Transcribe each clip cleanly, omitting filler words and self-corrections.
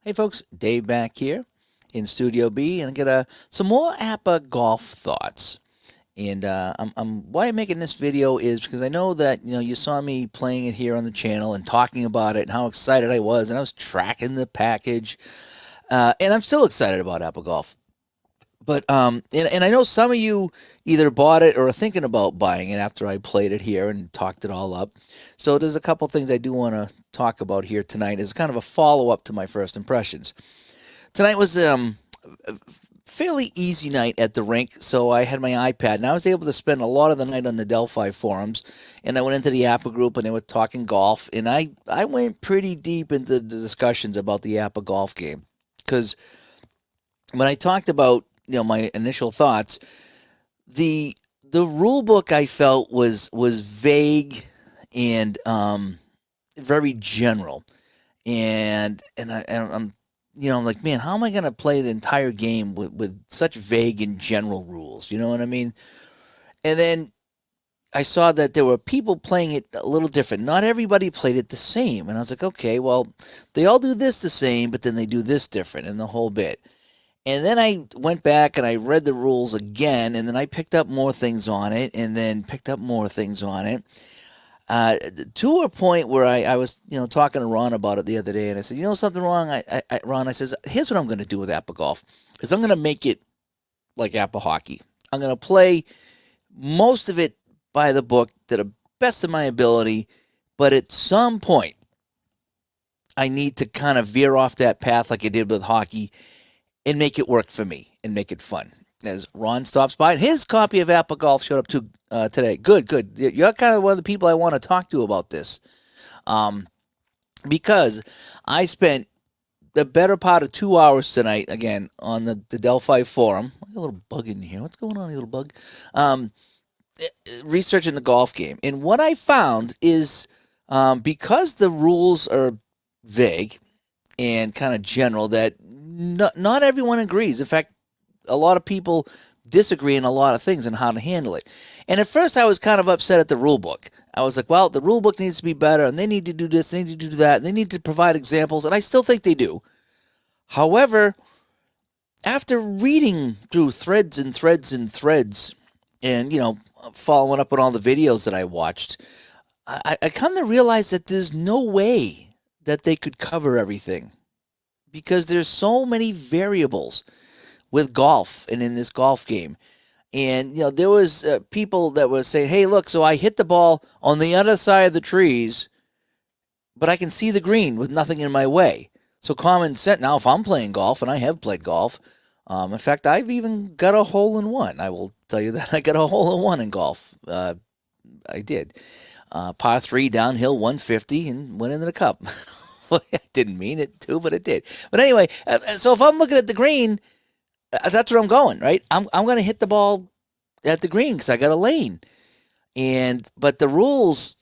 Hey folks, Dave back here in Studio B, and I got some more APPA golf thoughts. And why I'm making this video is because I know that you saw me playing it here on the channel and talking about it and how excited I was, and I was tracking the package, and I'm still excited about APPA Golf. But and I know some of you either bought it or are thinking about buying it after I played it here and talked it all up. So there's a couple things I do want to talk about here tonight as kind of a follow up to my first impressions. Tonight was a fairly easy night at the rink, so I had my iPad and I was able to spend a lot of the night on the Delphi forums. And I went into the APPA group and they were talking golf, and I went pretty deep into the discussions about the APPA golf game because when I talked about my initial thoughts, the rule book I felt was vague and very general, and I'm I'm like, man, how am I going to play the entire game with such vague and general rules? You know what I mean? And then I saw that there were people playing it a little different. Not everybody played it the same. And I was like, okay, well, they all do this the same, but then they do this different and the whole bit. And then I went back and I read the rules again, and then I picked up more things on it, and then picked up more things on it. Uh, to a point where I was, talking to Ron about it the other day, and I said, something wrong, Ron, I says, here's what I'm going to do with APPA Golf, is I'm going to make it like APPA Hockey. I'm going to play most of it by the book to the best of my ability, but at some point, I need to kind of veer off that path like I did with hockey and make it work for me and make it fun. As Ron stops by, and his copy of APPA Golf showed up today. Good. You're kind of one of the people I want to talk to about this, um, because I spent the better part of 2 hours tonight again on the Delphi forum. I got a little bug in here. What's going on, you little bug? Um, Researching the golf game, and what I found is because the rules are vague and kind of general, that not everyone agrees. In fact, a lot of people disagree in a lot of things and how to handle it. And at first, I was kind of upset at the rule book. I was like, well, the rule book needs to be better, and they need to do this, they need to do that, and they need to provide examples, and I still think they do. However, after reading through threads and threads and threads, and following up on all the videos that I watched, I come to realize that there's no way that they could cover everything because there's so many variables with golf and in this golf game. And there was people that were saying, "Hey, look, so I hit the ball on the other side of the trees, but I can see the green with nothing in my way." So common sense. Now, if I'm playing golf, and I have played golf, in fact, I've even got a hole in one. I will tell you that I got a hole in one in golf. I did. Par 3 downhill 150 and went into the cup. Well, I didn't mean it to, but it did. But anyway, so if I'm looking at the green, that's where I'm going, right? I'm going to hit the ball at the green because I got a lane. But the rules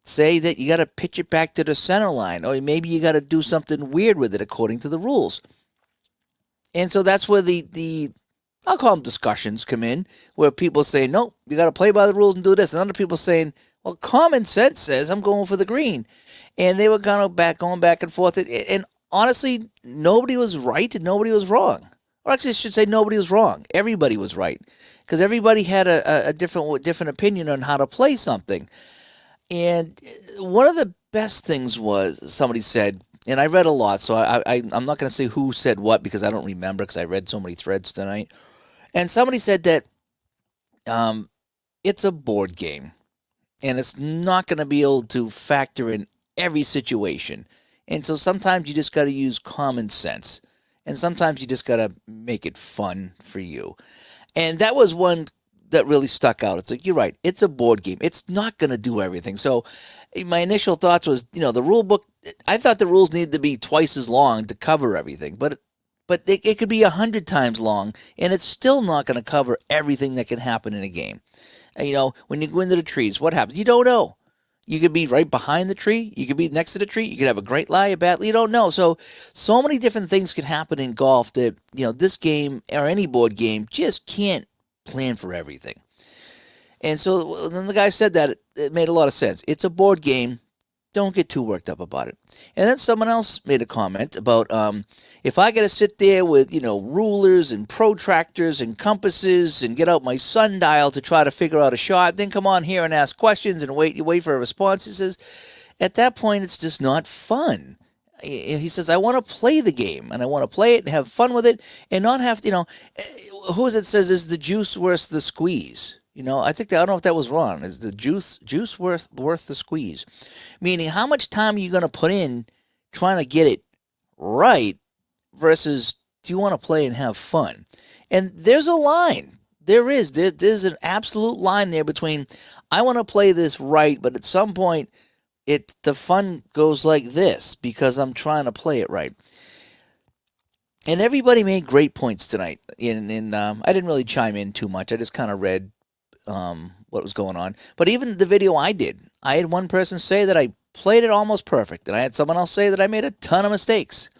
say that you got to pitch it back to the center line, or maybe you got to do something weird with it according to the rules. And so that's where the I'll call them discussions come in, where people say, no, you got to play by the rules and do this. And other people saying, well, common sense says I'm going for the green. And they were going back and forth. And honestly, nobody was right and nobody was wrong. Or actually, I should say nobody was wrong. Everybody was right, because everybody had a different opinion on how to play something. And one of the best things was somebody said, and I read a lot, so I'm not going to say who said what because I don't remember because I read so many threads tonight. And somebody said that it's a board game, and it's not going to be able to factor in every situation. And so sometimes you just got to use common sense, and sometimes you just got to make it fun for you. And that was one that really stuck out. It's like, you're right, it's a board game. It's not going to do everything. So my initial thoughts was, the rule book, I thought the rules needed to be twice as long to cover everything, but it could be 100 times long, and it's still not going to cover everything that can happen in a game. And, when you go into the trees, what happens? You don't know. You could be right behind the tree. You could be next to the tree. You could have a great lie, a bad lie. You don't know. So many different things can happen in golf that, this game or any board game just can't plan for everything. And so then the guy said that it made a lot of sense. It's a board game. don't get too worked up about it. And then someone else made a comment about if I got to sit there with, rulers and protractors and compasses and get out my sundial to try to figure out a shot, then come on here and ask questions and wait for a response. He says, at that point, it's just not fun. He says, I want to play the game, and I want to play it and have fun with it and not have to, who is it says, is the juice worth the squeeze? I think I don't know if that was wrong. Is the juice worth the squeeze? Meaning, how much time are you going to put in trying to get it right versus do you want to play and have fun? And there's a line. There's an absolute line there between I want to play this right, but at some point the fun goes like this because I'm trying to play it right. And everybody made great points tonight. I didn't really chime in too much. I just kind of read what was going on. But even the video I had one person say that I played it almost perfect, and I had someone else say that I made a ton of mistakes.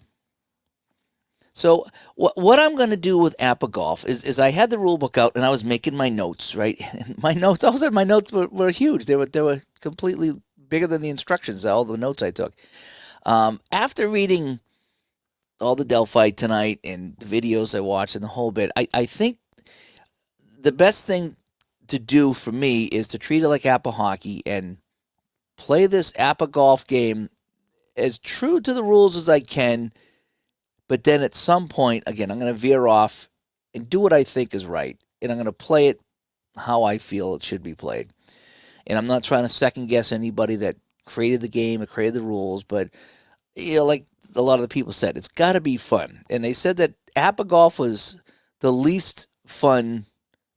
So what I'm going to do with APBA Golf is I had the rule book out and I was making my notes, right? And my notes, all of a sudden my notes were huge. They were completely bigger than the instructions, all the notes I took. After reading all the Delphi tonight and the videos I watched and the whole bit, I think the best thing to do for me is to treat it like APBA hockey and play this APBA Golf game as true to the rules as I can. But then at some point, again, I'm going to veer off and do what I think is right. And I'm going to play it how I feel it should be played. And I'm not trying to second guess anybody that created the game or created the rules. But, like a lot of the people said, it's got to be fun. And they said that APBA Golf was the least fun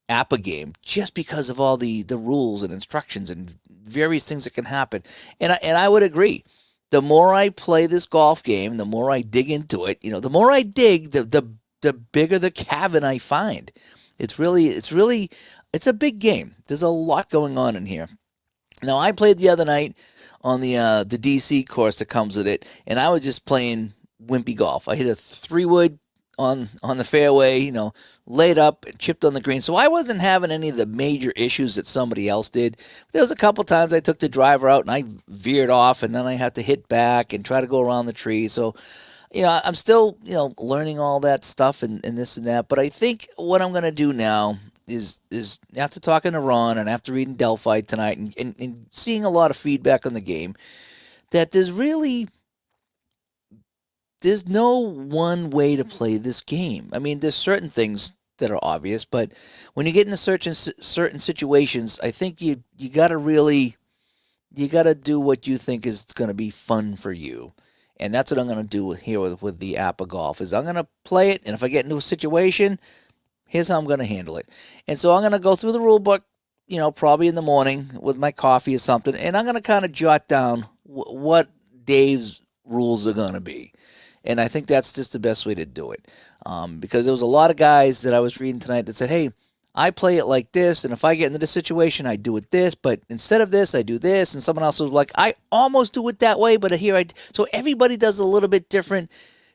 APBA game just because of all the rules and instructions and various things that can happen. And I would agree. The more I play this golf game, the more I dig into it. The more I dig, the bigger the cavern I find. It's a big game. There's a lot going on in here. Now I played the other night on the DC course that comes with it, and I was just playing wimpy golf. I hit a 3-wood on the fairway, laid up and chipped on the green. So I wasn't having any of the major issues that somebody else did. There was a couple times I took the driver out and I veered off, and then I had to hit back and try to go around the tree. So, I'm still, learning all that stuff and this and that. But I think what I'm going to do now is after talking to Ron and after reading Delphi tonight and seeing a lot of feedback on the game, that there's no one way to play this game. I mean, there's certain things that are obvious, but when you get into certain situations, I think you got to do what you think is going to be fun for you. And that's what I'm going to do here with the APBA Golf, is I'm going to play it, and if I get into a situation, here's how I'm going to handle it. And so I'm going to go through the rule book, probably in the morning with my coffee or something, and I'm going to kind of jot down what Dave's rules are going to be. And I think that's just the best way to do it. Because there was a lot of guys that I was reading tonight that said, hey, I play it like this, and if I get into this situation, I do it this, but instead of this, I do this. And someone else was like, I almost do it that way, but here so everybody does a little bit different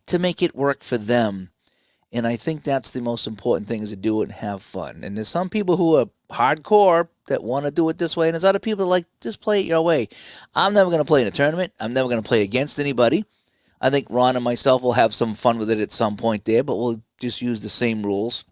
to make it work for them. And I think that's the most important thing, is to do it and have fun. And there's some people who are hardcore that want to do it this way, and there's other people that like, just play it your way. I'm never going to play in a tournament. I'm never going to play against anybody. I think Ron and myself will have some fun with it at some point there, but we'll just use the same rules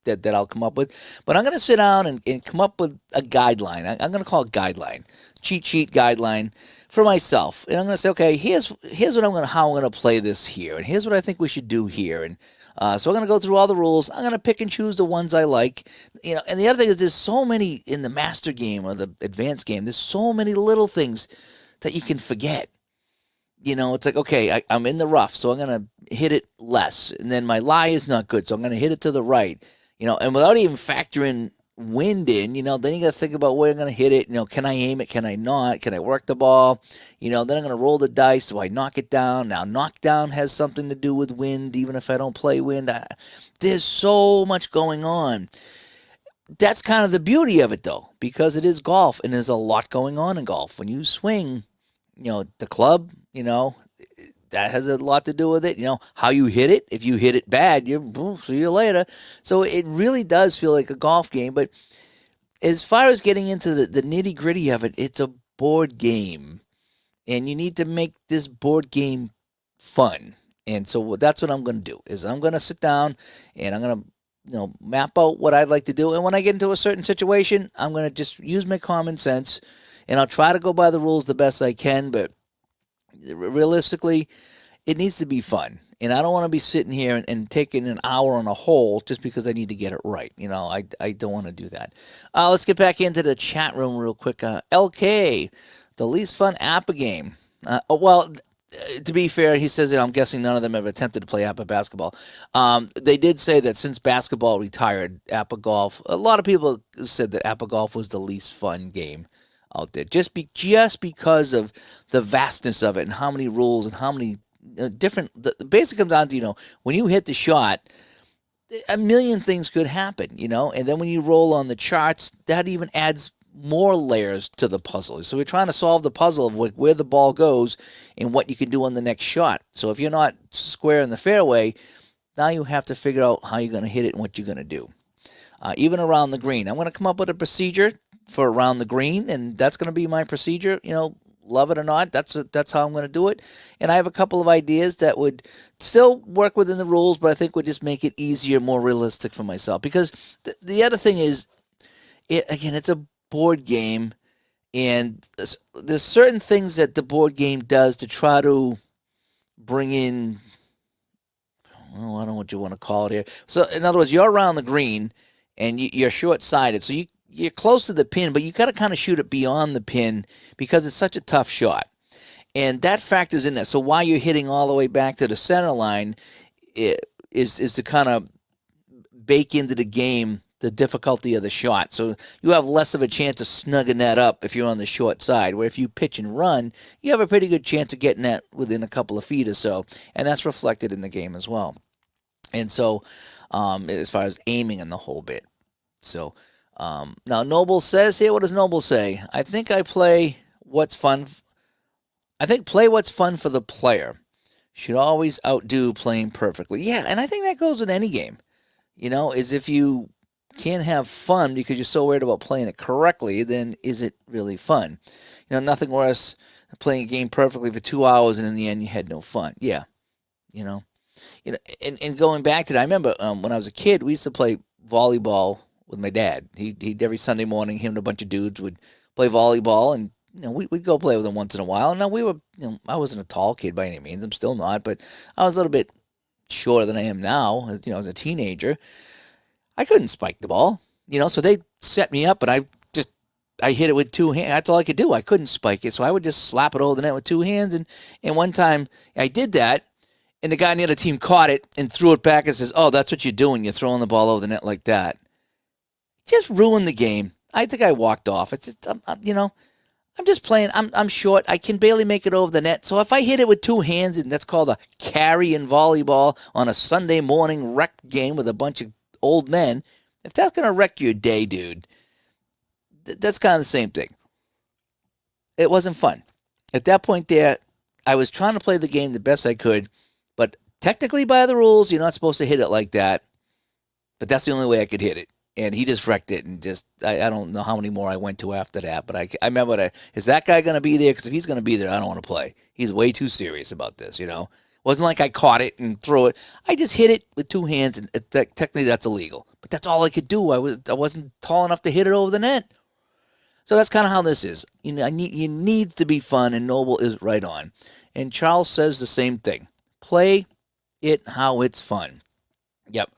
that I'll come up with. But I'm going to sit down and come up with a guideline. I'm going to call it guideline, cheat sheet guideline for myself. And I'm going to say, okay, here's how I'm going to play this here, and here's what I think we should do here. And so I'm going to go through all the rules. I'm going to pick and choose the ones I like. And the other thing is, there's so many in the master game or the advanced game. There's so many little things that you can forget. It's like, okay, I'm in the rough, so I'm going to hit it less. And then my lie is not good, so I'm going to hit it to the right. And without even factoring wind in, then you got to think about where I'm going to hit it. Can I aim it? Can I not? Can I work the ball? Then I'm going to roll the dice. Do I knock it down? Now, knockdown has something to do with wind, even if I don't play wind. There's so much going on. That's kind of the beauty of it, though, because it is golf, and there's a lot going on in golf. When you swing, the club, that has a lot to do with it. How you hit it. If you hit it bad, see you later. So it really does feel like a golf game. But as far as getting into the nitty gritty of it, it's a board game, and you need to make this board game fun. And so that's what I'm going to do is I'm going to sit down and I'm going to map out what I'd like to do. And when I get into a certain situation, I'm going to just use my common sense, and I'll try to go by the rules the best I can. But realistically, it needs to be fun. And I don't want to be sitting here and taking an hour on a hole just because I need to get it right. I don't want to do that. Let's get back into the chat room real quick. LK, the least fun APPA game. To be fair, he says that I'm guessing none of them have attempted to play APPA basketball. They did say that since basketball retired, APPA Golf, a lot of people said that APPA Golf was the least fun game out there, just because of the vastness of it and how many rules and how many different. The basic comes down to when you hit the shot, a million things could happen, and then when you roll on the charts, that even adds more layers to the puzzle. So we're trying to solve the puzzle of where the ball goes and what you can do on the next shot. So if you're not square in the fairway, now you have to figure out how you're going to hit it and what you're going to do. Even around the green, I'm going to come up with a procedure for around the green, and that's going to be my procedure. Love it or not, that's how I'm going to do it. And I have a couple of ideas that would still work within the rules, but I think would just make it easier, more realistic for myself. Because the other thing is, it's a board game, and there's certain things that the board game does to try to bring in, I don't know what you want to call it here. So in other words, you're around the green and you're short-sided, so you're close to the pin, but you got to kind of shoot it beyond the pin because it's such a tough shot, and that factors in that. So while you're hitting all the way back to the center line, is to kind of bake into the game the difficulty of the shot. So you have less of a chance of snugging that up if you're on the short side, where if you pitch and run, you have a pretty good chance of getting that within a couple of feet or so, and that's reflected in the game as well. And so as far as aiming in the whole bit. So now Noble says here, what does Noble say? I think play what's fun for the player. Should always outdo playing perfectly. Yeah, and I think that goes with any game. Is if you can't have fun because you're so worried about playing it correctly, then is it really fun? Nothing worse than playing a game perfectly for 2 hours and in the end you had no fun. Yeah, and going back to that, I remember when I was a kid, we used to play volleyball with my dad. He every Sunday morning, him and a bunch of dudes would play volleyball, and we'd go play with him once in a while. Now we were, I wasn't a tall kid by any means. I'm still not, but I was a little bit shorter than I am now. As a teenager. I couldn't spike the ball, so they set me up, and I hit it with two hands. That's all I could do. I couldn't spike it, so I would just slap it over the net with two hands. And one time I did that, and the guy on the other team caught it and threw it back and says, "Oh, that's what you're doing. You're throwing the ball over the net like that." Just ruined the game. I think I walked off. It's just, I'm just playing. I'm short. I can barely make it over the net. So if I hit it with two hands, and that's called a carry in volleyball on a Sunday morning rec game with a bunch of old men, if that's going to wreck your day, dude, that's kind of the same thing. It wasn't fun. At that point there, I was trying to play the game the best I could, but technically by the rules, you're not supposed to hit it like that, but that's the only way I could hit it. And he just wrecked it, and I don't know how many more I went to after that, but I remember is that guy going to be there? Because if he's going to be there, I don't want to play. He's way too serious about this, Wasn't like I caught it and threw it. I just hit it with two hands, and technically that's illegal. But that's all I could do. I wasn't tall enough to hit it over the net. So that's kind of how this is. You need to be fun, and Noble is right on. And Charles says the same thing. Play it how it's fun. Yep.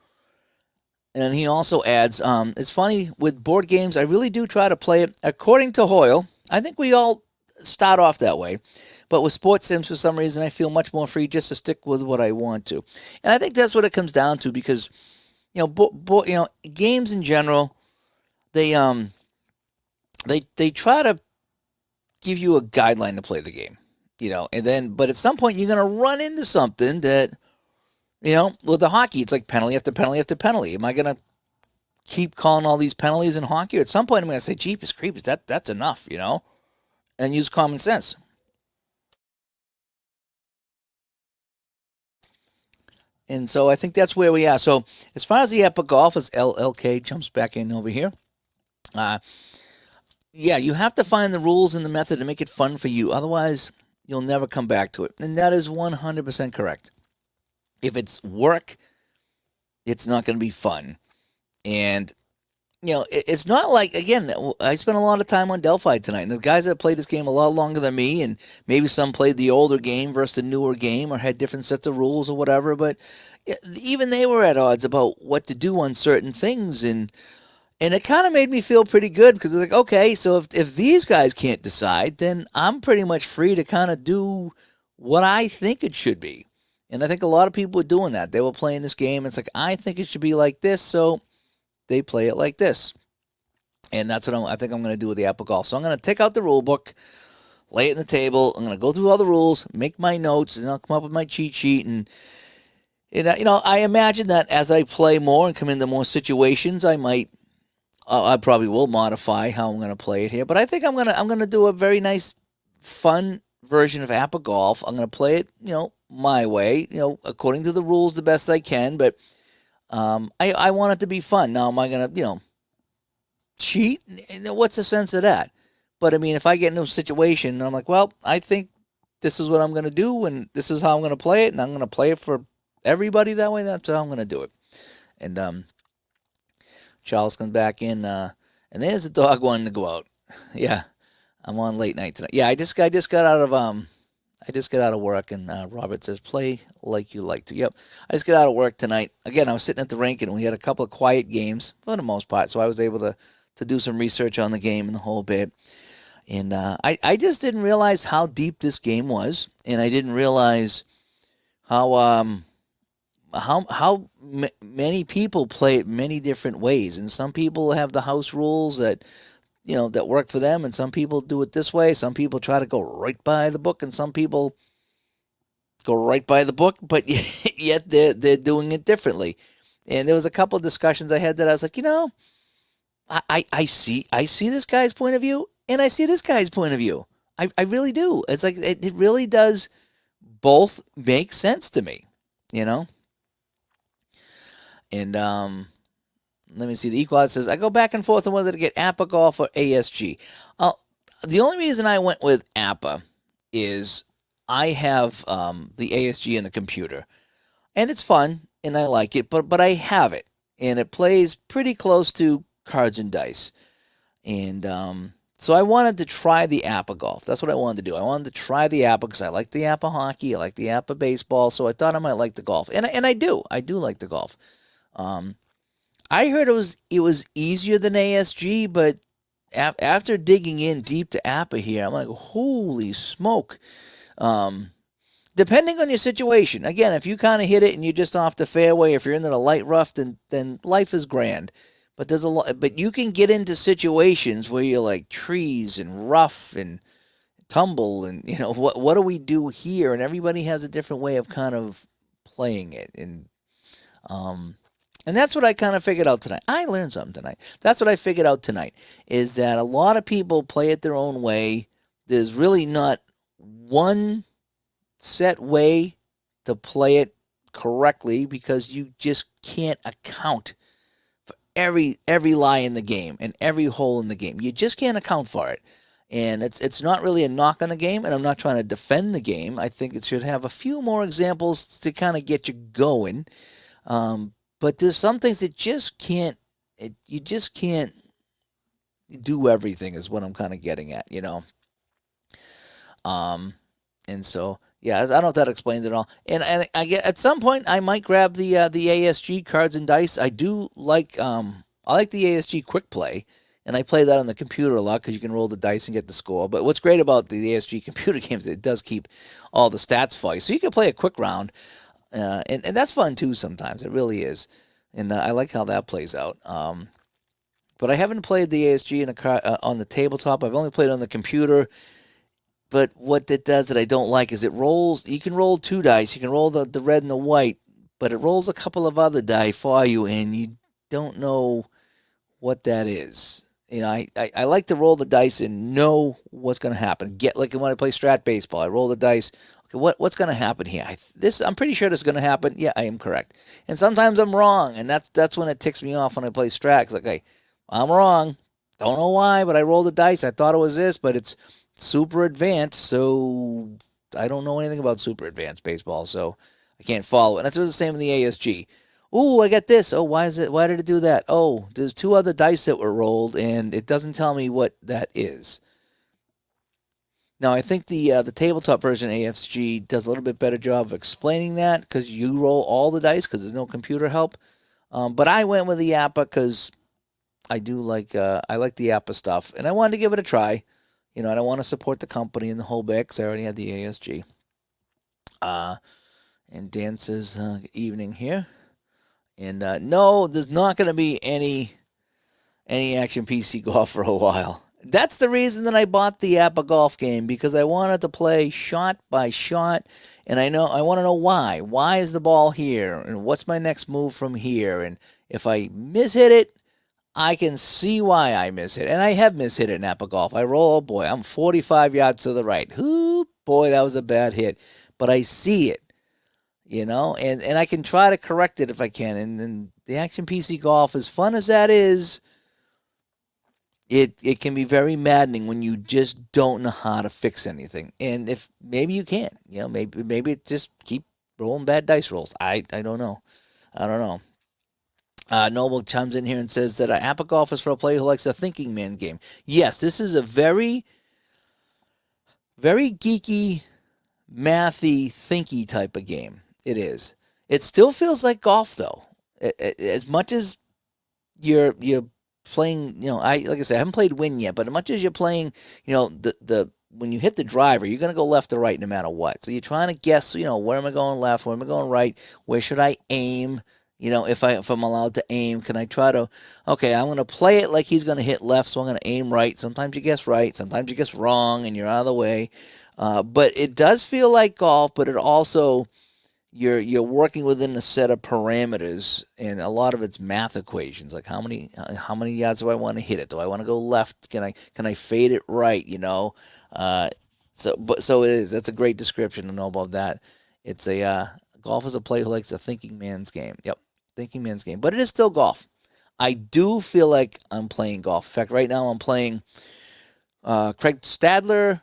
And he also adds, it's funny, with board games, I really do try to play it according to Hoyle. I think we all start off that way. But with sports sims, for some reason, I feel much more free just to stick with what I want to. And I think that's what it comes down to because, games in general, they try to give you a guideline to play the game, but at some point you're going to run into something that, with the hockey, it's like penalty after penalty after penalty. Am I going to keep calling all these penalties in hockey? Or at some point I'm going to say, jeepers creepers, that's enough, and use common sense. And so I think that's where we are. So as far as the APBA Golf, as LK jumps back in over here, yeah, you have to find the rules and the method to make it fun for you. Otherwise, you'll never come back to it. And that is 100% correct. If it's work, it's not going to be fun. And it's not like, again, I spent a lot of time on Delphi tonight, and the guys that played this game a lot longer than me, and maybe some played the older game versus the newer game, or had different sets of rules or whatever, but even they were at odds about what to do on certain things, and it kind of made me feel pretty good, because it's like, okay, so if these guys can't decide, then I'm pretty much free to kind of do what I think it should be. And I think a lot of people were doing that. They were playing this game. It's like, I think it should be like this, so they play it like this. And that's what I think I'm going to do with the APBA Golf. So I'm going to take out the rule book, lay it on the table. I'm going to go through all the rules, make my notes, and I'll come up with my cheat sheet. And I imagine that as I play more and come into more situations, I probably will modify how I'm going to play it here. But I think I'm going to do a very nice, fun version of APBA Golf. I'm going to play it, my way, according to the rules the best I can. But I want it to be fun. Now, am I going to, cheat? What's the sense of that? But, I mean, if I get into a situation and I'm like, well, I think this is what I'm going to do, and this is how I'm going to play it, and I'm going to play it for everybody that way, that's how I'm going to do it. And Charles comes back in, and there's the dog wanting to go out. Yeah, I'm on late night tonight. Yeah, I just got out of work, and Robert says, play like you like to. Yep. I just got out of work tonight. Again, I was sitting at the rink, and we had a couple of quiet games for the most part, so I was able to do some research on the game and the whole bit. And I just didn't realize how deep this game was, and I didn't realize how many people play it many different ways. And some people have the house rules that that work for them, and some people do it this way. Some people try to go right by the book, and some people go right by the book, but yet they're doing it differently. And there was a couple of discussions I had that I was like, I see this guy's point of view, and I see this guy's point of view. I really do. It's like it really does both make sense to me, And let me see. The Equalizer says, I go back and forth on whether to get APBA Golf or ASG. The only reason I went with APBA is I have the ASG in the computer, and it's fun, and I like it, but I have it, and it plays pretty close to cards and dice. And so I wanted to try the APBA Golf. That's what I wanted to do. I wanted to try the APBA because I like the APBA hockey, I like the APBA baseball, so I thought I might like the golf. And I do. I do like the golf. I heard it was easier than ASG, but after digging in deep to APBA here, I'm like, holy smoke. Depending on your situation. Again, if you kind of hit it and you're just off the fairway, if you're into the light rough, then life is grand. But there's a lot. But you can get into situations where you're like trees and rough and tumble, and what do we do here? And everybody has a different way of kind of playing it, and that's what I kind of figured out tonight. I learned something tonight. That's what I figured out tonight, is that a lot of people play it their own way. There's really not one set way to play it correctly, because you just can't account for every lie in the game and every hole in the game. You just can't account for it. And it's not really a knock on the game, and I'm not trying to defend the game. I think it should have a few more examples to kind of get you going. But there's some things that you just can't do everything, is what I'm kind of getting at, And so, yeah, I don't know if that explains it all. And I get, at some point I might grab the ASG cards and dice. I do like I like the ASG quick play, and I play that on the computer a lot because you can roll the dice and get the score. But what's great about the ASG computer games is it does keep all the stats for you, so you can play a quick round, and that's fun too sometimes. It really is, and I like how that plays out. But I haven't played the ASG on the tabletop. I've only played it on the computer. But what it does that I don't like is it rolls. You can roll two dice. You can roll the red and the white, but it rolls a couple of other die for you, and you don't know what that is. I like to roll the dice and know what's going to happen. Like when I play strat baseball, I roll the dice. Okay, what's going to happen here? I'm pretty sure this is going to happen. Yeah, I am correct. And sometimes I'm wrong, and that's when it ticks me off when I play strat. It's like, hey, I'm wrong. Don't know why, but I rolled the dice. I thought it was this, but it's super advanced, so I don't know anything about super advanced baseball, so I can't follow it. And that's the same in the ASG. Ooh, I got this. Oh, why is it? Why did it do that? Oh, there's two other dice that were rolled, and it doesn't tell me what that is. Now, I think the tabletop version ASG does a little bit better job of explaining that because you roll all the dice because there's no computer help. But I went with the APPA because I do I like the APPA stuff, and I wanted to give it a try. You know, I don't want to support the company in the whole bit because I already had the ASG. And Dan says, evening here. And no, there's not going to be any action PC golf for a while. That's the reason that I bought the APPA Golf game, because I wanted to play shot by shot, and I want to know why. Why is the ball here, and what's my next move from here? And if I mishit it, I can see why I miss it. And I have mishit it in APPA Golf. I roll, oh boy, I'm 45 yards to the right. Ooh, boy, that was a bad hit. But I see it, you know, and I can try to correct it if I can. And the Action PC Golf, as fun as that is, it can be very maddening when you just don't know how to fix anything. And if maybe you can, you know, maybe it just keep rolling bad dice rolls. I don't know. I don't know. Noble chimes in here and says that APPA Golf is for a player who likes a thinking man game. Yes, this is a very, very geeky, mathy, thinky type of game. It is. It still feels like golf, though. As much as you're playing, you know, like I said, I haven't played Win yet, but as much as you're playing, you know, the when you hit the driver, you're going to go left or right no matter what. So you're trying to guess, you know, where am I going left, where am I going right, where should I aim? You know, if I'm allowed to aim, can I try to, okay, I'm going to play it like he's going to hit left, so I'm going to aim right. Sometimes you guess right, sometimes you guess wrong, and you're out of the way. But it does feel like golf, but it also, you're working within a set of parameters, and a lot of it's math equations, like how many yards do I want to hit it? Do I want to go left? Can I fade it right? You know, so it is. That's a great description to know about that. It's golf is a player who likes a thinking man's game. Yep, thinking man's game, but it is still golf. I do feel like I'm playing golf. In fact, right now I'm playing Craig Stadler,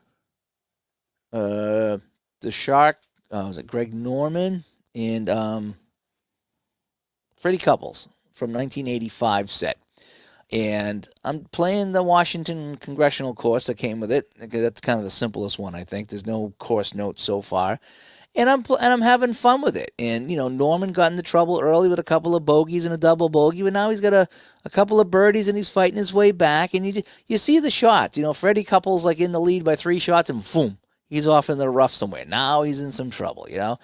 the Shark. Was it Greg Norman and Freddie Couples from 1985 set. And I'm playing the Washington Congressional course that came with it. That's kind of the simplest one, I think. There's no course notes so far. And I'm having fun with it. And, you know, Norman got into trouble early with a couple of bogeys and a double bogey, but now he's got a couple of birdies and he's fighting his way back. And you see the shots. You know, Freddie Couples like in the lead by 3 shots and boom, he's off in the rough somewhere. Now he's in some trouble, you know.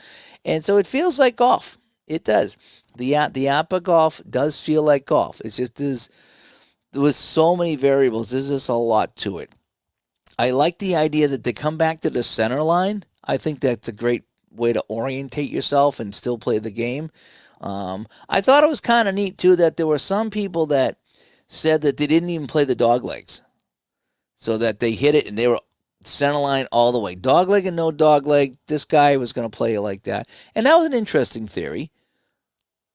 And so it feels like golf. It does. The APPA Golf does feel like golf. It's just there was so many variables. There's just a lot to it. I like the idea that they come back to the center line. I think that's a great way to orientate yourself and still play the game. I thought it was kind of neat, too, that there were some people that said that they didn't even play the dog legs. So that they hit it and they were center line all the way. Dog leg and no dog leg. This guy was going to play it like that. And that was an interesting theory.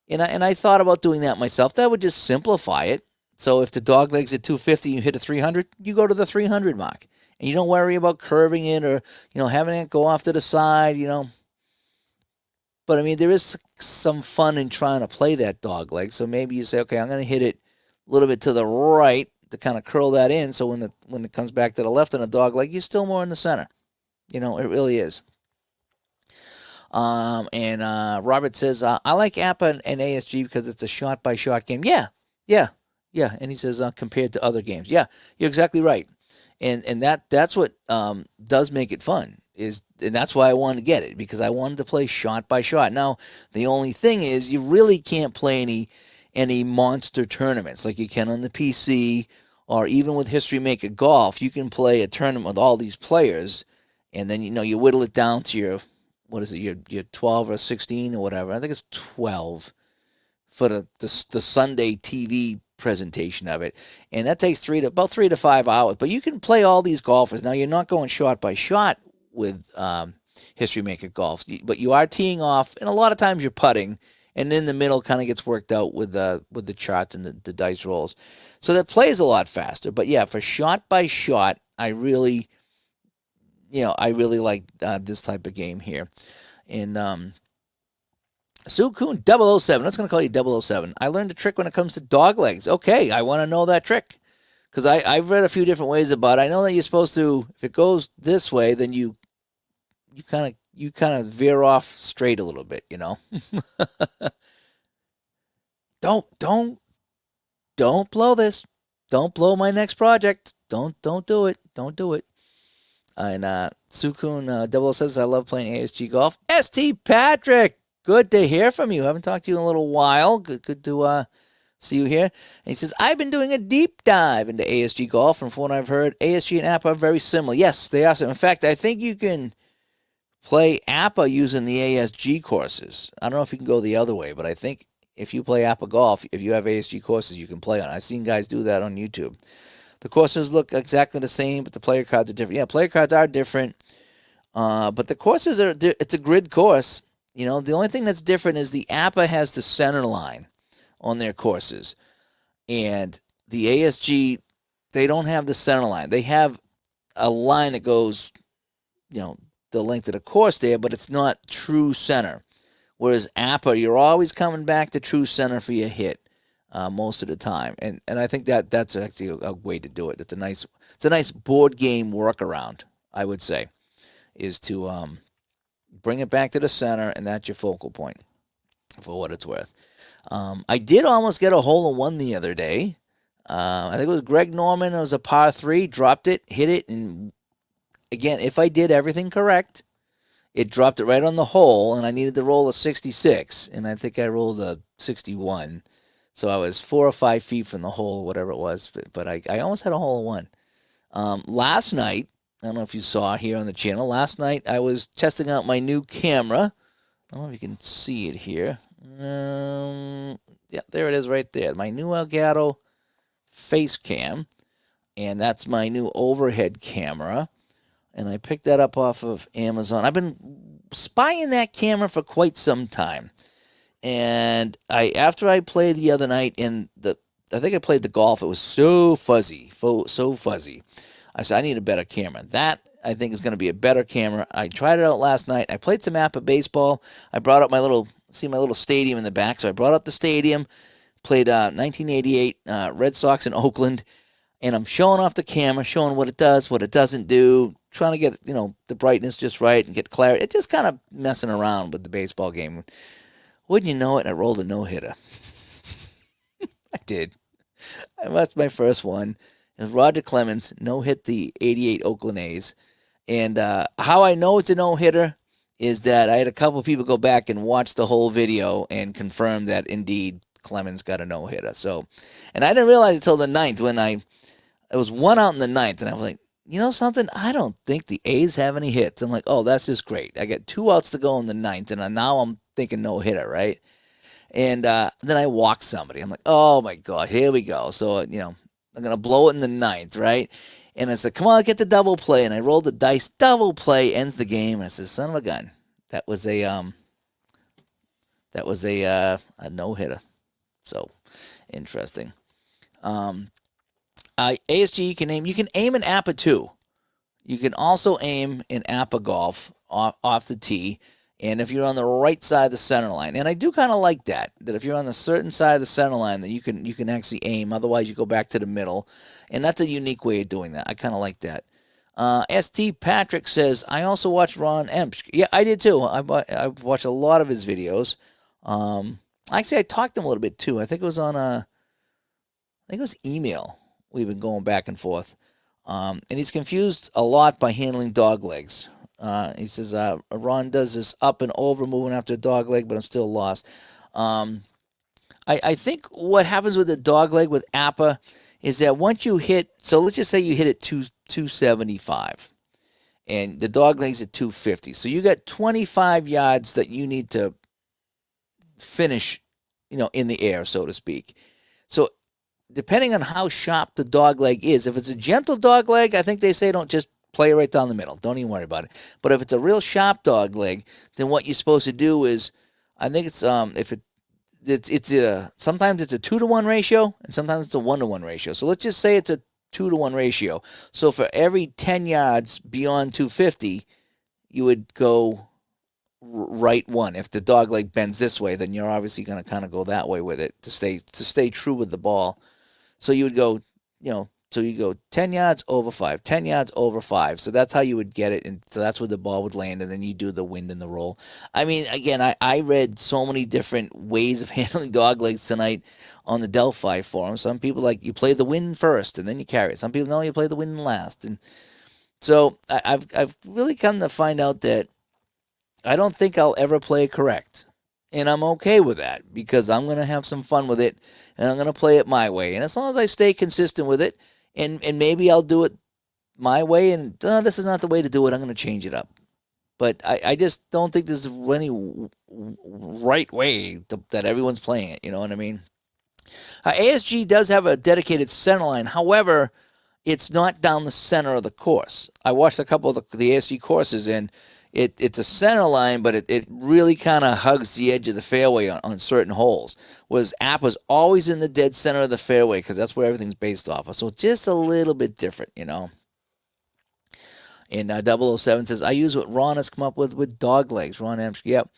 And I thought about doing that myself. That would just simplify it. So if the dog leg's at 250 and you hit a 300, you go to the 300 mark. And you don't worry about curving it or, you know, having it go off to the side, you know. But, I mean, there is some fun in trying to play that dog leg. So maybe you say, okay, I'm going to hit it a little bit to the right to kind of curl that in. So when it comes back to the left on a dog leg, you're still more in the center. You know, it really is. And Robert says, I like APPA and ASG because it's a shot-by-shot game. Yeah. And he says, compared to other games. Yeah, you're exactly right. And that's what does make it fun. And that's why I wanted to get it, because I wanted to play shot by shot. Now, the only thing is you really can't play any monster tournaments like you can on the PC, or even with History Maker Golf. You can play a tournament with all these players, and then, you know, you whittle it down to your, what is it, your 12 or 16 or whatever. I think it's 12 for the Sunday TV presentation of it, and that takes about 3 to 5 hours. But you can play all these golfers. Now, you're not going shot by shot with History Maker Golf, but you are teeing off, and a lot of times you're putting, and in the middle kind of gets worked out with the charts and the dice rolls. So that plays a lot faster. But yeah, for shot by shot, I really like this type of game here. And Sukun 007, I'm just going to call you 007. I learned a trick when it comes to dog legs. Okay, I want to know that trick. Because I've read a few different ways about it. I know that you're supposed to, if it goes this way, then you kind of veer off straight a little bit, Don't blow this. Don't blow my next project. Don't do it. Don't do it. And Sukun 00 says, I love playing ASG Golf. ST Patrick, good to hear from you. Haven't talked to you in a little while. Good to see you here. And he says, I've been doing a deep dive into ASG Golf, and from what I've heard, ASG and APPA are very similar. Yes, they are. In fact, I think you can play APPA using the ASG courses. I don't know if you can go the other way, but I think if you play APPA Golf, if you have ASG courses, you can play on it. I've seen guys do that on YouTube. The courses look exactly the same, but the player cards are different. Yeah, player cards are different, but the courses it's a grid course. The only thing that's different is the APPA has the center line on their courses, and the ASG, they don't have the center line. They have a line that goes, the length of the course there, but it's not true center. Whereas APPA, you're always coming back to true center for your hit. Most of the time, and I think that's actually a way to do it. It's a nice board game workaround, I would say, is to bring it back to the center, and that's your focal point, for what it's worth. I did almost get a hole-in-one the other day. I think it was Greg Norman. It was a par 3, dropped it, hit it, and again, if I did everything correct, it dropped it right on the hole, and I needed to roll a 66, and I think I rolled a 61. So I was 4 or 5 feet from the hole, whatever it was, but I almost had a hole-in-one. Last night, I don't know if you saw here on the channel, last night I was testing out my new camera. I don't know if you can see it here. Yeah, there it is right there. My new Elgato face cam, and that's my new overhead camera. And I picked that up off of Amazon. I've been spying that camera for quite some time. And after I played the other night I think I played the golf, it was so fuzzy. I said, I need a better camera. That, I think, is going to be a better camera. I tried it out last night. I played some APPA baseball. I brought up my little stadium in the back. So I brought up the stadium, played 1988 Red Sox in Oakland, and I'm showing off the camera, showing what it does, what it doesn't do, trying to get, the brightness just right and get clarity. It's just kind of messing around with the baseball game. Wouldn't you know it, I rolled a no-hitter. I did. That's my first one. It was Roger Clemens, no-hit the 88 Oakland A's. And how I know it's a no-hitter is that I had a couple of people go back and watch the whole video and confirm that, indeed, Clemens got a no-hitter. So, and I didn't realize it until the ninth when it was one out in the ninth, and I was like, you know something? I don't think the A's have any hits. I'm like, oh, that's just great. I got 2 outs to go in the ninth, and now I'm thinking no-hitter, right? And then I walk somebody. I'm like, oh, my God, here we go. So, I'm going to blow it in the ninth, right? And I said, come on, get the double play. And I rolled the dice. Double play ends the game. And I said, son of a gun. That was a no-hitter. So, interesting. ASG, you can aim an APPA too. You can also aim in APPA Golf off the tee, and if you're on the right side of the center line, and I do kind of like that if you're on the certain side of the center line, that you can actually aim. Otherwise, you go back to the middle, and that's a unique way of doing that. I kind of like that. ST Patrick says, I also watched Ron Empsch. Yeah, I did too. I watched a lot of his videos. Actually, I talked to him a little bit too. I think it was on email. We've been going back and forth. And he's confused a lot by handling dog legs. He says, Ron does this up and over moving after a dog leg, but I'm still lost. I think what happens with the dog leg with APPA is that once you hit, so let's just say you hit it 275, and the dog leg's at 250. So you got 25 yards that you need to finish, in the air, so to speak. So depending on how sharp the dog leg is, if it's a gentle dog leg, I think they say don't just play it right down the middle. Don't even worry about it. But if it's a real sharp dog leg, then what you're supposed to do is, I think it's sometimes it's a 2-to-1 ratio, and sometimes it's a 1-to-1 ratio. So let's just say it's a 2-to-1 ratio. So for every 10 yards beyond 250, you would go right one. If the dog leg bends this way, then you're obviously going to kind of go that way with it to stay true with the ball. So you would go, so you go 10 yards over 5, 10 yards over 5. So that's how you would get it. And so that's where the ball would land. And then you do the wind and the roll. I mean, again, I read so many different ways of handling dog legs tonight on the Delphi forum. Some people you play the wind first and then you carry it. Some people, no, you play the wind last. And so I've really come to find out that I don't think I'll ever play correct. And I'm okay with that because I'm going to have some fun with it and I'm going to play it my way. And as long as I stay consistent with it, and maybe I'll do it my way, and this is not the way to do it, I'm going to change it up. But I just don't think there's any right way that everyone's playing it. You know what I mean? ASG does have a dedicated center line. However, it's not down the center of the course. I watched a couple of the ASG courses, and it's a center line, but it really kind of hugs the edge of the fairway on certain holes. Whereas APPA's always in the dead center of the fairway because that's where everything's based off of. So just a little bit different, And 007 says, I use what Ron has come up with dog legs. Ron Amsterdam.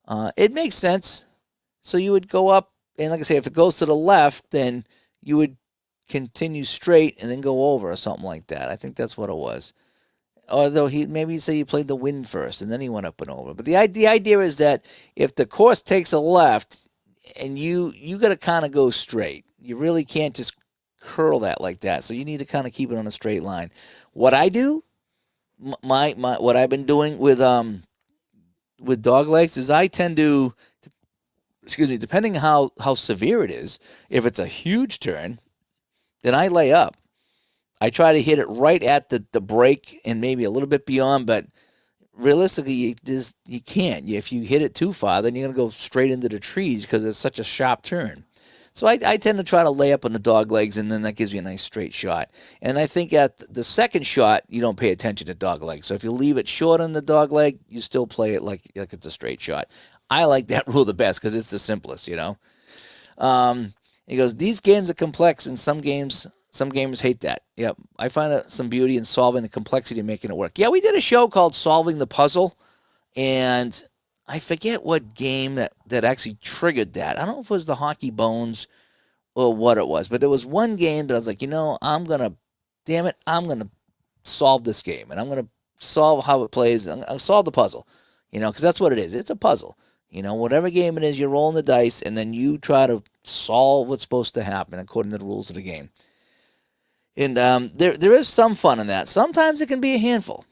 Yep. It makes sense. So you would go up, and like I say, if it goes to the left, then you would continue straight and then go over or something like that. I think that's what it was. Although maybe he'd say you played the wind first and then he went up and over. But the idea is that if the course takes a left and you got to kind of go straight, you really can't just curl that like that. So you need to kind of keep it on a straight line. What I do, what I've been doing with dog legs is I tend to, depending how severe it is, if it's a huge turn, then I lay up. I try to hit it right at the break and maybe a little bit beyond, but realistically, you can't. If you hit it too far, then you're going to go straight into the trees because it's such a sharp turn. So I tend to try to lay up on the dog legs, and then that gives you a nice straight shot. And I think at the second shot, you don't pay attention to dog legs. So if you leave it short on the dog leg, you still play it like it's a straight shot. I like that rule the best because it's the simplest, He goes, these games are complex, and some gamers hate that. Yep. I find some beauty in solving the complexity and making it work. Yeah, we did a show called Solving the Puzzle, and I forget what game that actually triggered that. I don't know if it was the Hockey Bones or what it was, but there was one game that I was like, I'm going to solve this game, and I'm going to solve how it plays. I'm going to solve the puzzle, because that's what it is. It's a puzzle. Whatever game it is, you're rolling the dice, and then you try to solve what's supposed to happen according to the rules of the game. And there is some fun in that. Sometimes it can be a handful.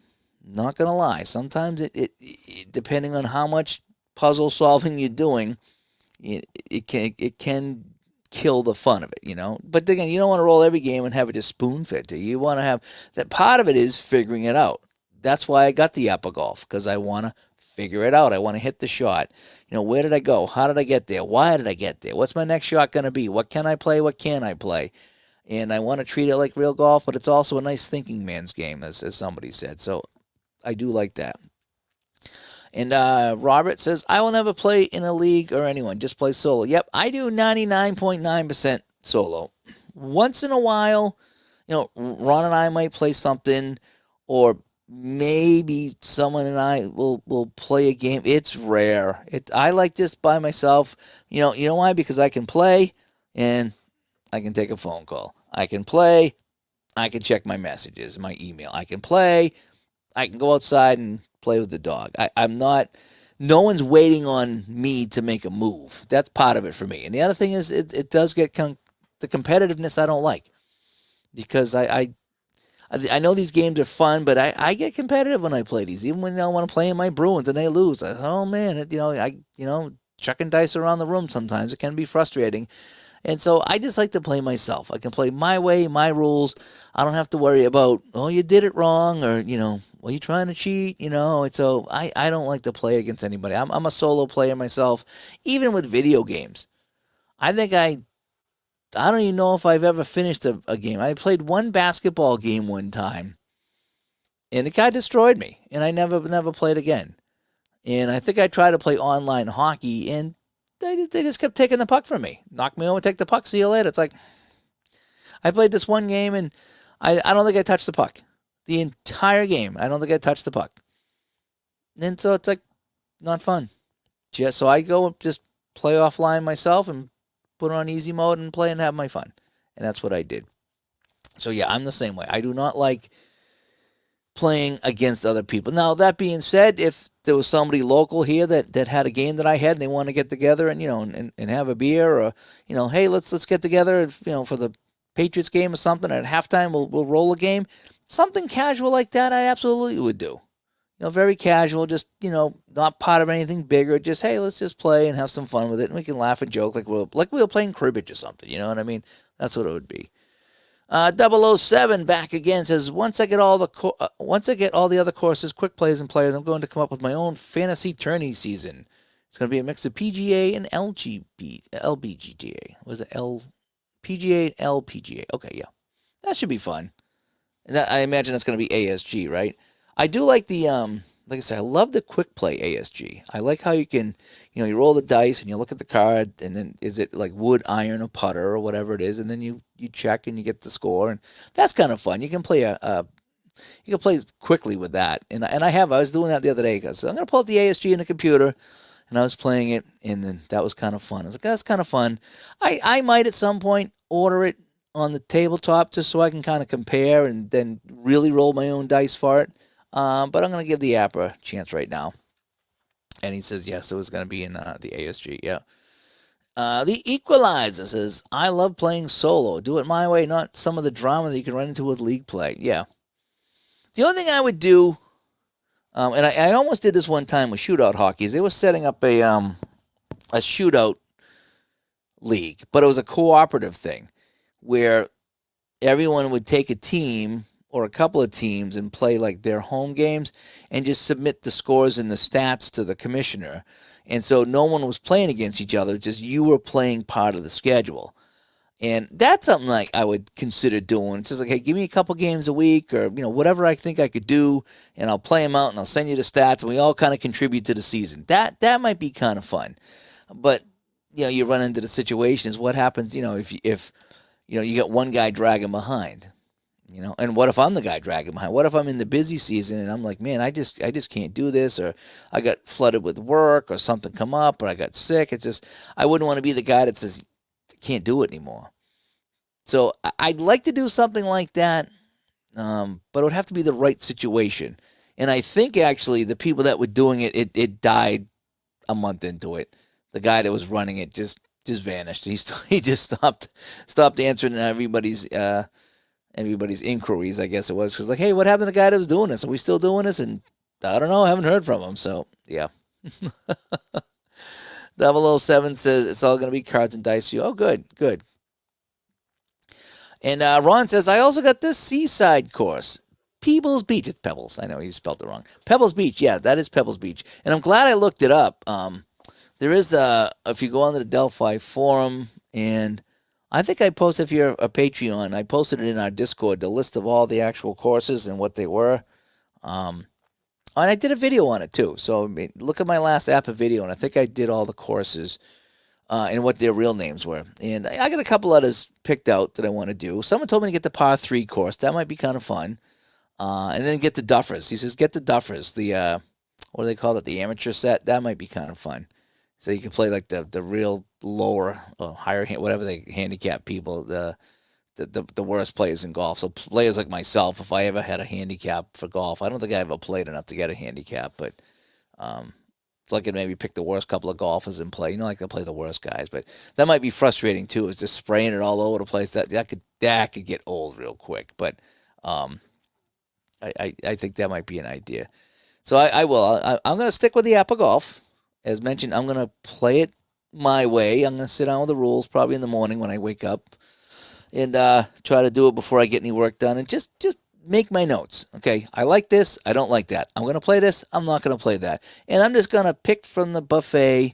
Not going to lie. Sometimes it depending on how much puzzle solving you're doing, it can kill the fun of it, But again, you don't want to roll every game and have it just spoon fed to you. You want to have that part of it is figuring it out. That's why I got the APBA Golf, because I want to figure it out. I want to hit the shot. Where did I go? How did I get there? Why did I get there? What's my next shot going to be? What can I play? What can't I play? And I want to treat it like real golf, but it's also a nice thinking man's game, as somebody said. So I do like that. And Robert says, I will never play in a league or anyone, just play solo. Yep, I do 99.9% solo. Once in a while, Ron and I might play something, or maybe someone and I will play a game. It's rare. I like just by myself. You know why? Because I can play and I can take a phone call. I can play. I can check my messages, my email. I can play. I can go outside and play with the dog. I'm not. No one's waiting on me to make a move. That's part of it for me. And the other thing is, it does get the competitiveness I don't like, because I know these games are fun, but I get competitive when I play these. Even when I want to play in my Bruins and they lose, oh man, chucking dice around the room sometimes it can be frustrating. And so I just like to play myself. I can play my way, my rules. I don't have to worry about, you did it wrong, or, are you trying to cheat? And so I don't like to play against anybody. I'm a solo player myself, even with video games. I think I don't even know if I've ever finished a game. I played one basketball game one time, and the guy destroyed me, and I never played again. And I think I tried to play online hockey, and they just kept taking the puck from me. Knock me over, take the puck, see you later. It's like, I played this one game, and I don't think I touched the puck. The entire game, I don't think I touched the puck. And so it's like, not fun. So I go and just play offline myself and put it on easy mode and play and have my fun. And that's what I did. So yeah, I'm the same way. I do not like playing against other people. Now, that being said, if there was somebody local here that had a game that I had and they want to get together and, and have a beer, or, hey, let's get together, for the Patriots game or something, at halftime we'll roll a game. Something casual like that, I absolutely would do. Very casual, just, not part of anything bigger. Just, hey, let's just play and have some fun with it, and we can laugh and joke like we were playing cribbage or something. You know what I mean? That's what it would be. 007 back again says, once I get all the other courses, quick plays, and players, I'm going to come up with my own fantasy tourney season. It's going to be a mix of PGA and LBGTA. Was it PGA and LPGA? Okay, yeah, that should be fun. And I imagine that's going to be ASG, right? I do like the like I said, I love the quick play ASG. I like how you can, you roll the dice and you look at the card, and then is it like wood, iron, or putter, or whatever it is, and then you check and you get the score, and that's kind of fun. You can play you can play quickly with that, and I was doing that the other day, because I'm gonna pull up the ASG in the computer, and I was playing it, and then that was kind of fun. I was like, that's kind of fun. I might at some point order it on the tabletop just so I can kind of compare and then really roll my own dice for it. But I'm going to give the APPA a chance right now. And he says, yes, it was going to be in the ASG, yeah. The Equalizer says, I love playing solo. Do it my way, not some of the drama that you can run into with league play. Yeah. The only thing I would do, and I almost did this one time with shootout hockey, is they were setting up a shootout league, but it was a cooperative thing where everyone would take a team or a couple of teams and play like their home games and just submit the scores and the stats to the commissioner. And so no one was playing against each other, just you were playing part of the schedule. And that's something like I would consider doing. It's just like, hey, give me a couple games a week, or whatever I think I could do, and I'll play them out and I'll send you the stats, and we all kind of contribute to the season. That might be kind of fun. But you run into the situations. What happens, if you get one guy dragging behind? And what if I'm the guy dragging behind? What if I'm in the busy season and I'm like, man, I just can't do this, or I got flooded with work, or something come up, or I got sick. It's just, I wouldn't want to be the guy that says, I can't do it anymore. So I'd like to do something like that, but it would have to be the right situation. And I think actually the people that were doing it died a month into it. The guy that was running it just vanished. He just stopped answering everybody's inquiries, I guess it was. Because like, hey, what happened to the guy that was doing this? Are we still doing this? And I don't know. I haven't heard from him. So, yeah. 007 says it's all going to be cards and dice. Oh, good. And Ron says, I also got this seaside course. Pebbles Beach. It's Pebbles. I know you spelled it wrong. Pebbles Beach. Yeah, that is Pebbles Beach. And I'm glad I looked it up. There is, if you go on to the Delphi forum, and I think I posted, if you're a Patreon, I posted it in our Discord, the list of all the actual courses and what they were. And I did a video on it too. So look at my last APPA video, and I think I did all the courses and what their real names were. And I got a couple others picked out that I want to do. Someone told me to get the Par 3 course. That might be kind of fun. And then get the Duffers. He says, get the Duffers. The, what do they call it? The amateur set. That might be kind of fun. So you can play like the real lower or higher, whatever they handicap people, the worst players in golf. So players like myself, if I ever had a handicap for golf, I don't think I ever played enough to get a handicap, but so I could maybe pick the worst couple of golfers and play. I can play the worst guys, but that might be frustrating too. Is just spraying it all over the place. That could get old real quick. But I think that might be an idea. So I will. I'm going to stick with the APPA Golf. As mentioned, I'm going to play it my way. I'm going to sit down with the rules probably in the morning when I wake up and try to do it before I get any work done, and just make my notes. Okay, I like this. I don't like that. I'm going to play this. I'm not going to play that. And I'm just going to pick from the buffet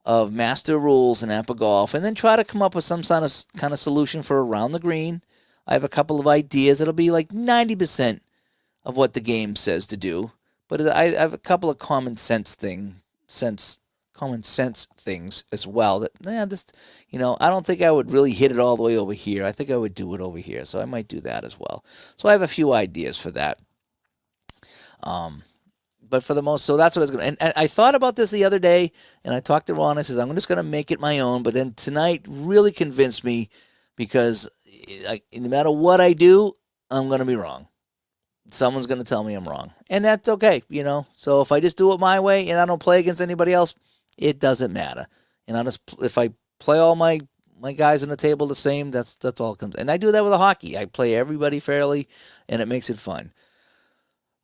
of master rules in APPA Golf and then try to come up with some kind of solution for around the green. I have a couple of ideas. It'll be like 90% of what the game says to do, but I have a couple of common sense common sense things as well. That this, I don't think I would really hit it all the way over here. I think I would do it over here, so I might do that as well. So I have a few ideas for that. But for the most, so that's what I was going to. And I thought about this the other day, and I talked to Ron. I says I'm just going to make it my own. But then tonight really convinced me because no matter what I do, I'm going to be wrong. Someone's going to tell me I'm wrong, and that's okay, So if I just do it my way and I don't play against anybody else, it doesn't matter. And if I play all my guys on the table the same, that's all it comes. And I do that with the hockey. I play everybody fairly, and it makes it fun.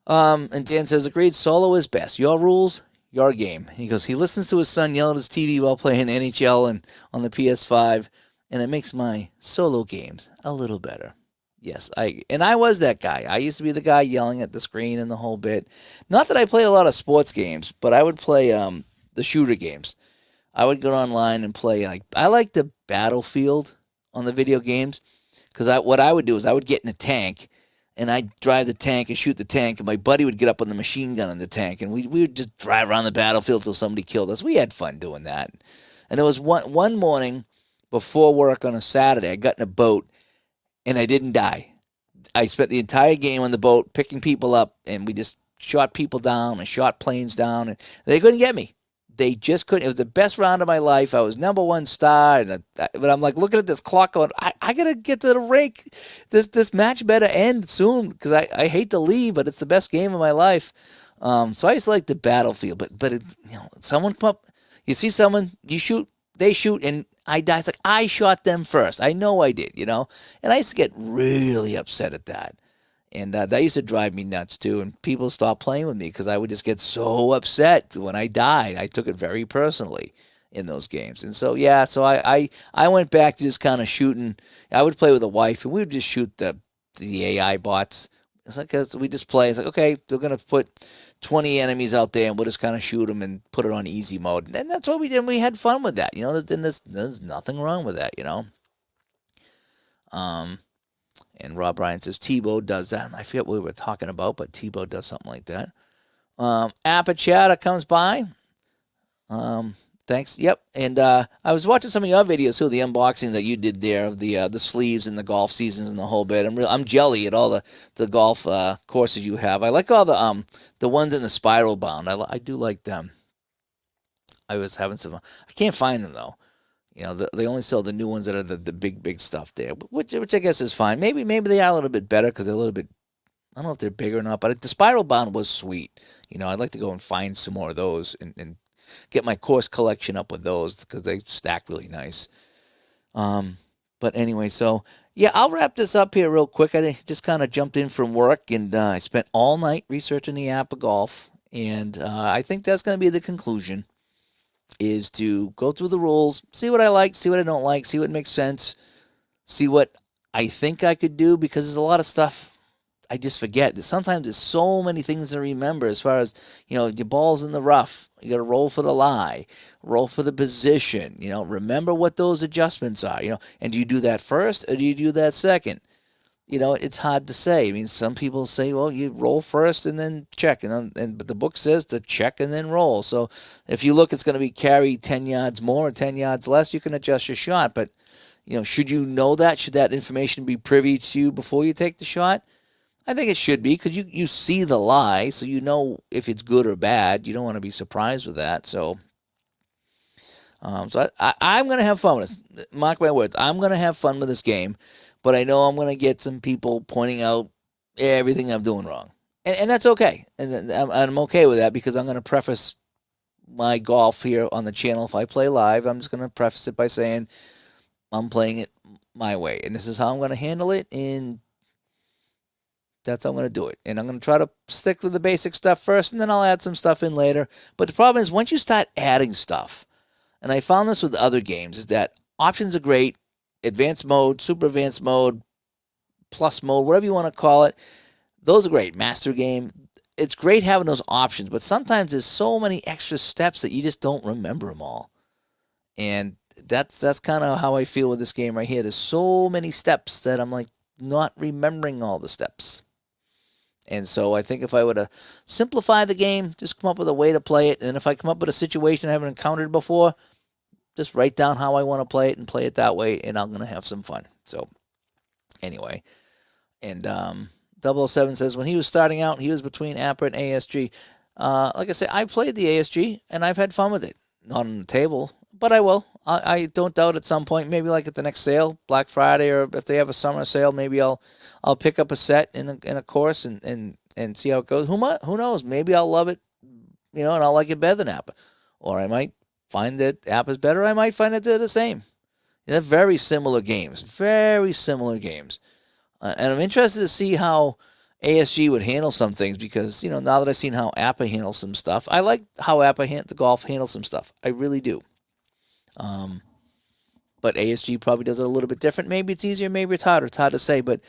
And Dan says, agreed, solo is best. Your rules, your game. He goes, he listens to his son yell at his TV while playing NHL and on the PS5, and it makes my solo games a little better. Yes, I was that guy. I used to be the guy yelling at the screen and the whole bit. Not that I play a lot of sports games, but I would play the shooter games. I would go online and play, I like the Battlefield on the video games, because what I would do is I would get in a tank, and I'd drive the tank and shoot the tank, and my buddy would get up on the machine gun in the tank, and we would just drive around the battlefield till somebody killed us. We had fun doing that. And there was one morning before work on a Saturday, I got in a boat, and I didn't die. I spent the entire game on the boat picking people up, and we just shot people down and shot planes down, and they couldn't get me. They just couldn't. It was the best round of my life. I was #1 star, but I'm looking at this clock going, I got to get to the rink. This match better end soon because I hate to leave, but it's the best game of my life. So I used to like the Battlefield, but someone come up, you see someone, you shoot, they shoot, and I die. It's I shot them first. I know I did, and I used to get really upset at that. And that used to drive me nuts, too. And people stopped playing with me because I would just get so upset when I died. I took it very personally in those games. And so, so I went back to just kind of shooting. I would play with a wife, and we would just shoot the AI bots. It's we just play. It's okay, they're going to put 20 enemies out there, and we'll just kind of shoot them and put it on easy mode. And that's what we did. We had fun with that. There's nothing wrong with that, And Rob Ryan says Tebow does that. I forget what we were talking about, but Tebow does something like that. APPA Chatter comes by. Thanks. Yep. And I was watching some of your videos too, the unboxing that you did there of the sleeves and the golf seasons and the whole bit. I'm jelly at all the golf courses you have. I like all the ones in the spiral bound. I do like them. I was having some. I can't find them though. They only sell the new ones that are the big stuff there, which I guess is fine. Maybe they are a little bit better because they're a little bit. I don't know if they're bigger or not, but the spiral bound was sweet. I'd like to go and find some more of those and get my course collection up with those because they stack really nice. But anyway, so yeah, I'll wrap this up here real quick. I just kind of jumped in from work and I spent all night researching the APBA Golf, and I think that's going to be the conclusion. Is to go through the rules, see what I like, see what I don't like, see what makes sense, see what I think I could do, because there's a lot of stuff I just forget. Sometimes there's so many things to remember as far as, your ball's in the rough. You got to roll for the lie, roll for the position, remember what those adjustments are, and do you do that first or do you do that second? It's hard to say. I mean, some people say, well, you roll first and then check. But the book says to check and then roll. So if you look, it's going to be carry 10 yards more or 10 yards less, you can adjust your shot. But, should you know that? Should that information be privy to you before you take the shot? I think it should be because you see the lie, so you know if it's good or bad. You don't want to be surprised with that. So I'm going to have fun with this. Mark my words. I'm going to have fun with this game. But I know I'm going to get some people pointing out everything I'm doing wrong. And that's okay. And I'm okay with that because I'm going to preface my golf here on the channel. If I play live, I'm just going to preface it by saying I'm playing it my way. And this is how I'm going to handle it. And that's how I'm going to do it. And I'm going to try to stick with the basic stuff first, and then I'll add some stuff in later. But the problem is once you start adding stuff, and I found this with other games, is that options are great. Advanced mode, super advanced mode, plus mode, whatever you want to call it. Those are great. Master game. It's great having those options, but sometimes there's so many extra steps that you just don't remember them all. And that's kind of how I feel with this game right here. There's so many steps that I'm not remembering all the steps. And so I think if I were to simplify the game, just come up with a way to play it, and if I come up with a situation I haven't encountered before, just write down how I want to play it and play it that way, and I'm going to have some fun. So anyway, and 007 says when he was starting out, he was between APPA and ASG. Like I said, I played the ASG, and I've had fun with it. Not on the table, but I will. I don't doubt at some point, maybe like at the next sale, Black Friday, or if they have a summer sale, maybe I'll pick up a set in a course and see how it goes. Who knows? Maybe I'll love it, and I'll like it better than APPA. Or I might find that APPA's better. I might find that they're the same. They're very similar games. Very similar games. And I'm interested to see how ASG would handle some things because, now that I've seen how APPA handles some stuff, I like how APPA, the golf, handles some stuff. I really do. But ASG probably does it a little bit different. Maybe it's easier, maybe it's harder. It's hard to say, but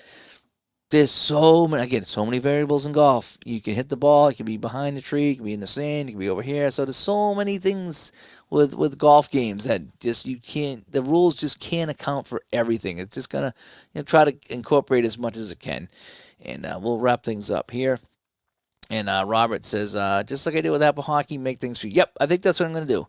there's so many variables in golf. You can hit the ball, it can be behind the tree, it can be in the sand, it can be over here. So there's so many things with golf games that the rules just can't account for everything. It's just gonna try to incorporate as much as it can. And we'll wrap things up here. And Robert says, just like I did with APPA Hockey, make things free. Yep, I think that's what I'm gonna do.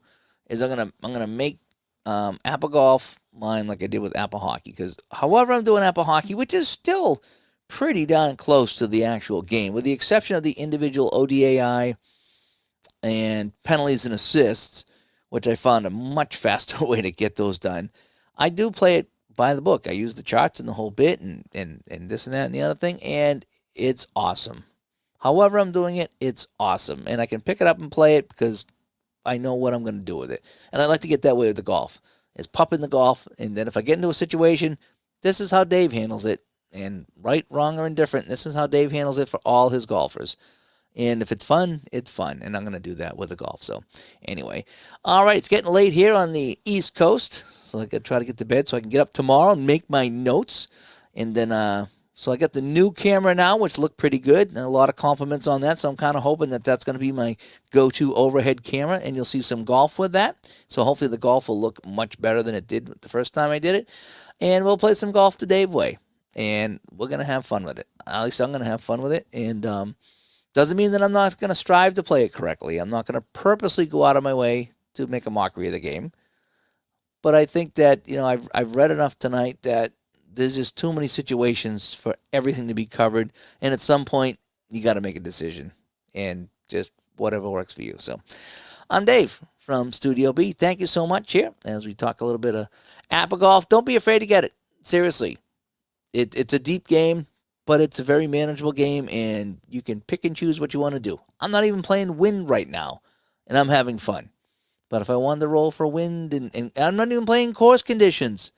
Is I'm gonna make APPA Golf mine like I did with APPA Hockey. Because however I'm doing APPA Hockey, which is still pretty darn close to the actual game, with the exception of the individual ODAI and penalties and assists, which I found a much faster way to get those done. I do play it by the book. I use the charts and the whole bit and this and that and the other thing, and it's awesome. However I'm doing it, it's awesome. And I can pick it up and play it because I know what I'm going to do with it. And I like to get that way with the golf. It's pumping the golf, and then if I get into a situation, this is how Dave handles it. And right, wrong, or indifferent, this is how Dave handles it for all his golfers. And if it's fun, it's fun. And I'm going to do that with the golf. So anyway, all right, it's getting late here on the East Coast. So I got to try to get to bed so I can get up tomorrow and make my notes. And then, so I got the new camera now, which looked pretty good. And a lot of compliments on that. So I'm kind of hoping that that's going to be my go-to overhead camera. And you'll see some golf with that. So hopefully the golf will look much better than it did the first time I did it. And we'll play some golf the Dave way. And we're going to have fun with it. At least I'm going to have fun with it. And doesn't mean that I'm not going to strive to play it correctly. I'm not going to purposely go out of my way to make a mockery of the game. But I think that, I've read enough tonight that there's just too many situations for everything to be covered. And at some point, you got to make a decision. And just whatever works for you. So I'm Dave from Studio B. Thank you so much here as we talk a little bit of APPA Golf. Don't be afraid to get it. Seriously. It's a deep game, but it's a very manageable game, and you can pick and choose what you want to do. I'm not even playing wind right now, and I'm having fun. But if I wanted to roll for wind, and I'm not even playing course conditions.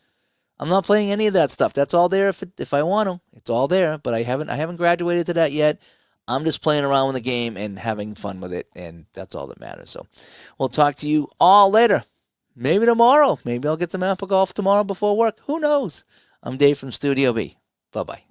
I'm not playing any of that stuff. That's all there if I want to. It's all there, but I haven't graduated to that yet. I'm just playing around with the game and having fun with it, and that's all that matters. So we'll talk to you all later. Maybe tomorrow. Maybe I'll get some APPA Golf tomorrow before work. Who knows? I'm Dave from Studio B. Bye-bye.